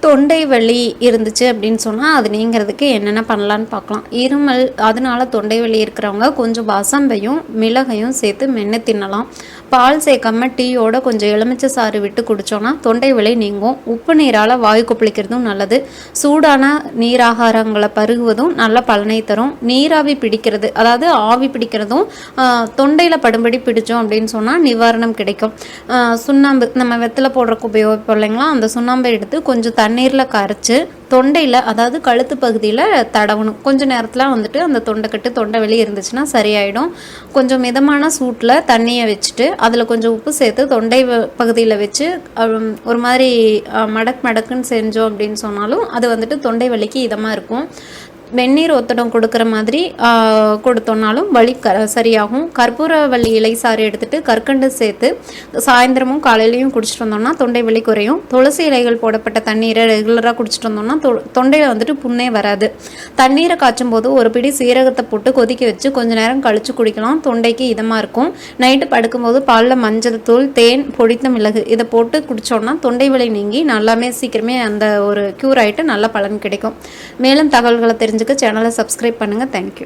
தொண்டை வலி இருந்துச்சு அப்படின்னு சொன்னால் அது நீங்கிறதுக்கு என்னென்ன பண்ணலான்னு பார்க்கலாம். இருமல் அதனால தொண்டை வலி இருக்கிறவங்க கொஞ்சம் வசம்பையும் மிளகையும் சேர்த்து மென்று தின்னலாம். பால் சேர்க்காம டீயோட கொஞ்சம் எலுமிச்சை சாறு விட்டு குடித்தோன்னா தொண்டை வலி நீங்கும். உப்பு நீரால் வாயு கொப்பளிக்கிறதும் நல்லது. சூடான நீராகாரங்களை பருகுவதும் நல்ல பலனை தரும். நீராவி பிடிக்கிறது, அதாவது ஆவி பிடிக்கிறதும் தொண்டையில் படும்படி பிடிச்சோம் அப்படின்னு சொன்னால் நிவாரணம் கிடைக்கும். சுண்ணாம்பு நம்ம வெத்தலை போடுறக்கு உபயோகிப்போம் இல்லைங்களா, அந்த சுண்ணாம்பை எடுத்து கொஞ்சம் தண்ணீரில் கரைச்சி தொண்டையில், அதாவது கழுத்து பகுதியில் தடவணும். கொஞ்சம் நேரத்தில் வந்துட்டு அந்த தொண்டைக்கட்டு தொண்டை வலி இருந்துச்சுன்னா சரியாயிடும். கொஞ்சம் மிதமான சூட்டில் தண்ணியை வச்சுட்டு அதில் கொஞ்சம் உப்பு சேர்த்து தொண்டை பகுதியில் வச்சு ஒரு மாதிரி மடக்குன்னு செஞ்சோம் அப்படின்னு சொன்னாலும் அது வந்துட்டு தொண்டை வலிக்கு இதமாக இருக்கும். வெந்நீர் ஒத்தடம் கொடுக்குற மாதிரி கொடுத்தோன்னாலும் வலி சரியாகும். கற்பூரவள்ளி இலை சாறு எடுத்துகிட்டு கற்கண்டு சேர்த்து சாயந்தரமும் காலையிலையும் குடிச்சிட்டு வந்தோம்னா தொண்டை வலி குறையும். துளசி இலைகள் போடப்பட்ட தண்ணீரை ரெகுலராக குடிச்சிட்டு வந்தோம்னா தொண்டையில் வந்துட்டு புண்ணே வராது. தண்ணீரை காய்ச்சும் போது ஒரு பிடி சீரகத்தை போட்டு கொதிக்க வச்சு கொஞ்சம் நேரம் கழித்து குடிக்கலாம். தொண்டைக்கு இதமாக இருக்கும். நைட்டு படுக்கும்போது பாலில் மஞ்சள் தூள், தேன், பொடித்த மிளகு இதை போட்டு குடித்தோம்னா தொண்டை வலி நீங்கி நல்லாமே சீக்கிரமே அந்த ஒரு க்யூர் ஆகிட்டு நல்ல பலன் கிடைக்கும். மேலும் தகவல்களை தெரிஞ்சுக்க சேனலை சப்ஸ்கிரைப் பண்ணுங்கள். தேங்க்யூ.